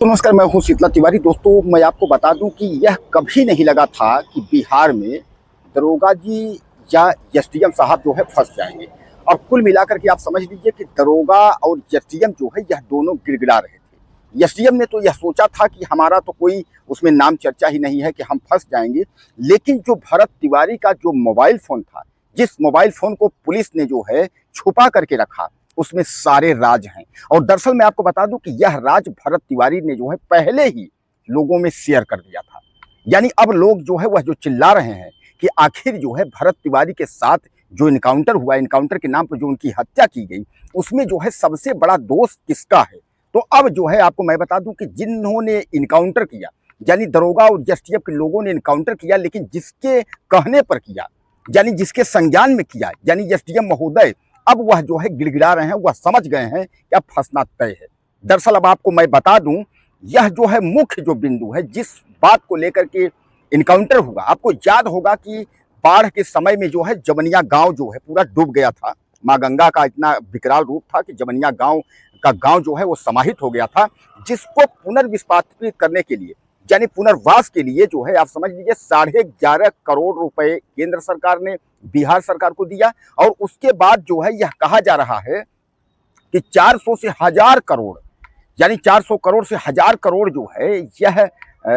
तो नमस्कार, मैं हूं शीतला तिवारी। दोस्तों, मैं आपको बता दूं कि यह कभी नहीं लगा था कि बिहार में दरोगा जी या एसडीएम साहब जो है फंस जाएंगे। और कुल मिलाकर के आप समझ लीजिए कि दरोगा और एसडीएम जो है यह दोनों गिड़गिड़ा रहे थे। एसडीएम ने तो यह सोचा था कि हमारा तो कोई उसमें नाम चर्चा ही नहीं है कि हम फंस जाएंगे, लेकिन जो भरत तिवारी का जो मोबाइल फोन था, जिस मोबाइल फोन को पुलिस ने जो है छुपा करके रखा, उसमें सारे राज हैं। और दरअसल मैं आपको बता दूं कि यह राज भरत तिवारी ने जो है पहले ही लोगों में शेयर कर दिया था। यानी अब लोग जो है वह जो चिल्ला रहे हैं कि आखिर जो है भरत तिवारी के साथ जो इनकाउंटर हुआ, इनकाउंटर के नाम पर जो उनकी हत्या की गई, उसमें जो है सबसे बड़ा दोष किसका है। तो अब जो है आपको मैं बता दूं कि जिन्होंने इनकाउंटर किया, यानी दरोगा और एसटीएफ के लोगों ने इनकाउंटर किया, लेकिन जिसके कहने पर किया, यानी जिसके संज्ञान में किया, यानी एसडीएम महोदय, अब वह जो है गिड़गिड़ा रहे हैं। वह समझ गए हैं कि अब फंसना तय है। दरअसल अब आपको मैं बता दूं, यह जो है मुख्य जो बिंदु है, जिस बात को लेकर के इनकाउंटर हुआ, आपको याद होगा कि बाढ़ के समय में जो है जमनिया गांव जो है पूरा डूब गया था। माँ गंगा का इतना विकराल रूप था कि जमनिया गांव का गांव जो है वो समाहित हो गया था, जिसको पुनर्विस्थापित करने के लिए, यानी पुनर्वास के लिए जो है आप समझ लीजिए 11.5 करोड़ रुपए केंद्र सरकार ने बिहार सरकार को दिया। और उसके बाद जो है यह कहा जा रहा है कि 400 से 1000 करोड़, यानी 400 करोड़ से 1000 करोड़ जो है यह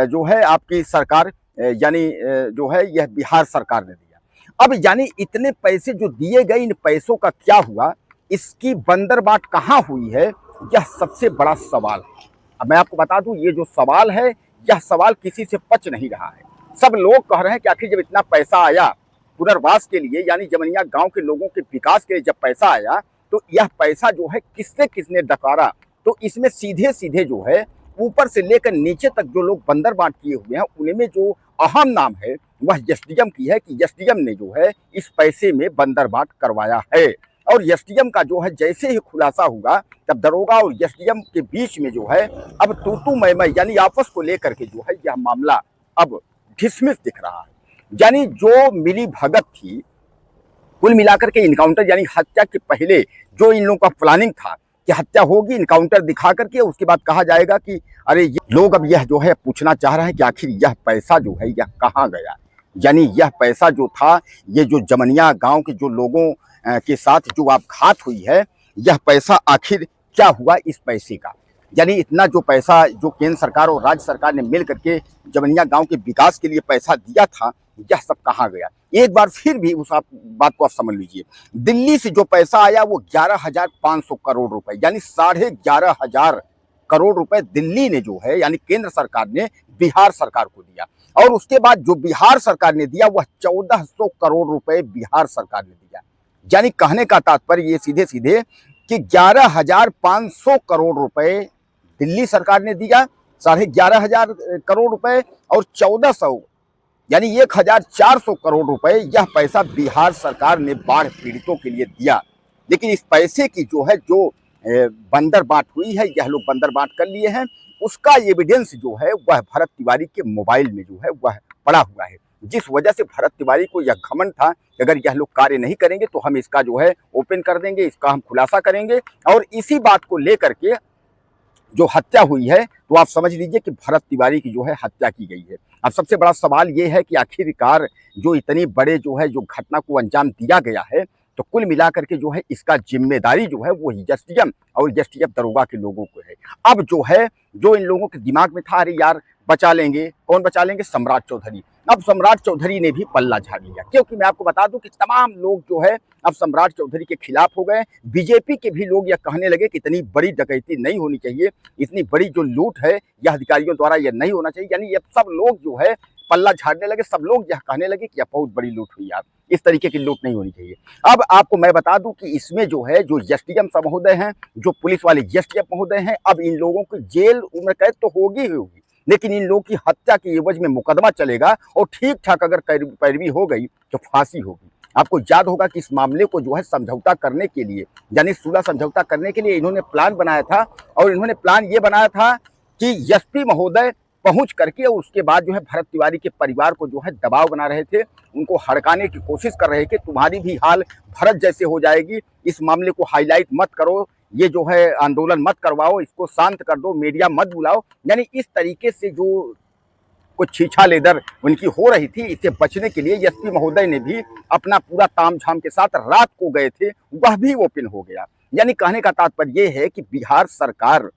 जो है आपकी सरकार, यानी जो है यह बिहार सरकार ने दिया। अब यानी इतने पैसे जो दिए गए, इन पैसों का क्या हुआ, इसकी बंदरबाट कहाँ हुई है, यह सबसे बड़ा सवाल है। अब मैं आपको बता दूं, ये जो सवाल है, यह सवाल किसी से पच नहीं रहा है। सब लोग कह रहे हैं कि आखिर जब इतना पैसा आया पुनर्वास के लिए, यानी जमनिया गांव के लोगों के विकास के लिए जब पैसा आया, तो यह पैसा जो है किससे किसने डकारा। तो इसमें सीधे सीधे जो है ऊपर से लेकर नीचे तक जो लोग बंदरबाट किए हुए हैं, उनमें जो अहम नाम है वह एसडीएम की है कि एसडीएम ने जो है इस पैसे में बंदरबाट करवाया है। और एसडीएम का जो है जैसे ही खुलासा हुआ, तब दरोगा और एसडीएम के बीच में जो है अब तू मैं, यानी आपस को लेकर के जो है यह मामला अब ढिसमिस दिख रहा है। यानी जो मिली भगत थी, कुल मिलाकर के इनकाउंटर, यानी हत्या के पहले जो इन लोगों का प्लानिंग था कि हत्या होगी, इनकाउंटर दिखा करके उसके बाद कहा जाएगा कि अरे ये लोग अब यह जो है पूछना चाह रहे हैं कि आखिर यह पैसा जो है यह कहाँ गया। यानी यह पैसा जो था, ये जो जमनिया गांव के जो लोगों के साथ जो आपघात हुई है, यह पैसा आखिर क्या हुआ इस पैसे का। यानी इतना जो पैसा जो केंद्र सरकार और राज्य सरकार ने मिल करके जमनिया गांव के विकास के लिए पैसा दिया था, यह सब कहाँ गया। एक बार फिर भी उस बात को आप समझ लीजिए, दिल्ली से जो पैसा आया वो 11,500 करोड़ रुपए, यानी 11,500 करोड़ रुपए दिल्ली ने जो है, यानी केंद्र सरकार ने बिहार सरकार को दिया। और उसके बाद जो बिहार सरकार ने दिया वह 1400 करोड़ रुपए बिहार सरकार ने दिया। यानी कहने का तात्पर्य ये सीधे सीधे कि 11,500 करोड़ रुपए दिल्ली सरकार ने दिया, 11,500 करोड़ रुपए, और 1400 यानी 1,400 करोड़ रुपए यह पैसा बिहार सरकार ने बाढ़ पीड़ितों के लिए दिया। लेकिन इस पैसे की जो है जो बंदरबाट हुई है, यह लोग बंदरबाट कर लिए हैं, उसका एविडेंस जो है वह भरत तिवारी के मोबाइल में जो है वह पड़ा हुआ है। जिस वजह से भरत तिवारी को यह घमंड था कि अगर यह लोग कार्य नहीं करेंगे तो हम इसका जो है ओपन कर देंगे, इसका हम खुलासा करेंगे। और इसी बात को लेकर के जो हत्या हुई है, तो आप समझ लीजिए कि भरत तिवारी की जो है हत्या की गई है। अब सबसे बड़ा सवाल ये है कि आखिरकार जो इतनी बड़े जो है जो घटना को अंजाम दिया गया है, तो कुल मिलाकर के जो है इसका जिम्मेदारी जो है वो एसडीएम और एसटीएफ दरोगा के लोगों को है। अब जो है जो इन लोगों के दिमाग में था, अरे यार बचा लेंगे, कौन बचा लेंगे, सम्राट चौधरी। अब सम्राट चौधरी ने भी पल्ला झाड़ लिया, क्योंकि मैं आपको बता दूं कि तमाम लोग जो है अब सम्राट चौधरी के खिलाफ हो गए। बीजेपी के भी लोग यह कहने लगे कि इतनी बड़ी डकैती नहीं होनी चाहिए, इतनी बड़ी जो लूट है यह अधिकारियों द्वारा यह नहीं होना चाहिए। यानी ये सब लोग जो है पल्ला झाड़ने लगे, सब लोग यह कहने लगे कि यह बहुत बड़ी लूट हुई, यार इस तरीके की लूट नहीं होनी चाहिए। अब आपको मैं बता दूं कि इसमें जो है जो एसडीएम महोदय हैं, जो पुलिस वाले एसटीएफ महोदय हैं, अब इन लोगों की जेल उम्र कैद तो होगी ही होगी, लेकिन इन लोगों की हत्या के एवज में मुकदमा चलेगा, और ठीक ठाक अगर पैरवी हो गई तो फांसी होगी। आपको याद होगा कि इस मामले को जो है समझौता करने के लिए, यानी सुलह समझौता करने के लिए इन्होंने प्लान बनाया था। और इन्होंने प्लान ये बनाया था कि एसपी महोदय पहुंच करके उसके बाद जो है भरत तिवारी के परिवार को जो है दबाव बना रहे थे, उनको हड़काने की कोशिश कर रहे थे, तुम्हारी भी हाल भरत जैसे हो जाएगी, इस मामले को हाईलाइट मत करो, ये जो है आंदोलन मत करवाओ, इसको शांत कर दो, मीडिया मत बुलाओ। यानी इस तरीके से जो कुछ छीछा लेदर उनकी हो रही थी, इससे बचने के लिए एसपी महोदय ने भी अपना पूरा तामझाम के साथ रात को गए थे, वह भी ओपन हो गया। यानी कहने का तात्पर्य यह है कि बिहार सरकार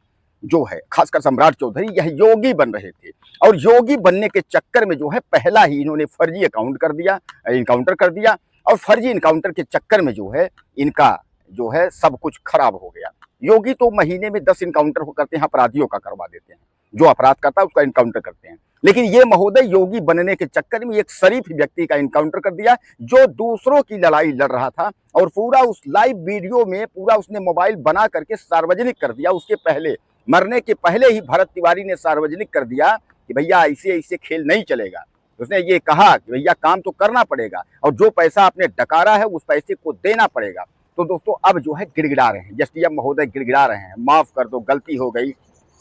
जो है, खासकर सम्राट चौधरी, यह योगी बन रहे थे और योगी बनने के चक्कर में जो है पहला ही इन्होंने फर्जी इनकाउंटर कर दिया और फर्जी इनकाउंटर के चक्कर में जो है इनका जो है सब कुछ खराब हो गया। योगी तो महीने में 10 इनकाउंटर करते हैं, अपराधियों का करवा देते हैं, जो अपराध करता है उसका इनकाउंटर करते हैं। लेकिन ये महोदय योगी बनने के चक्कर में एक शरीफ व्यक्ति का इनकाउंटर कर दिया जो दूसरों की लड़ाई लड़ रहा था और पूरा उस लाइव वीडियो में पूरा उसने मोबाइल बना करके सार्वजनिक कर दिया। उसके पहले, मरने के पहले ही भरत तिवारी ने सार्वजनिक कर दिया कि भैया ऐसे ऐसे खेल नहीं चलेगा। उसने ये कहा कि भैया काम तो करना पड़ेगा और जो पैसा आपने डकारा है उस पैसे को देना पड़ेगा। तो दोस्तों अब जो है गिड़गिड़ा रहे हैं, एसडीएम महोदय गिड़गिड़ा रहे हैं, माफ कर दो, गलती हो गई,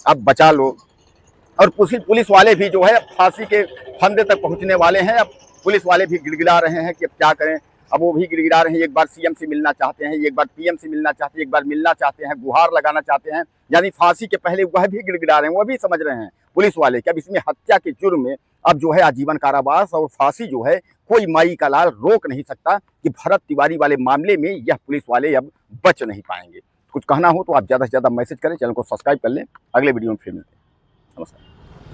अब बचा लो। और पुलिस वाले भी जो है फांसी के फंदे तक पहुंचने वाले हैं। अब पुलिस वाले भी गिड़गिड़ा रहे हैं कि अब क्या करें। अब वो भी गिड़गिड़ा रहे हैं, एक बार सीएम से मिलना चाहते हैं, एक बार पीएम से मिलना चाहते हैं, एक बार मिलना चाहते हैं, गुहार लगाना चाहते हैं। यानी फांसी के पहले वह भी गिड़गिड़ा रहे हैं, वह भी समझ रहे हैं पुलिस वाले कि अब इसमें हत्या के जुर्म में अब जो है आजीवन कारावास और फांसी जो है कोई माई का लाल रोक नहीं सकता कि भरत तिवारी वाले मामले में यह पुलिस वाले अब बच नहीं पाएंगे। कुछ कहना हो तो आप ज़्यादा से ज़्यादा मैसेज करें, चैनल को सब्सक्राइब कर लें। अगले वीडियो में फिर मिलते हैं। नमस्कार।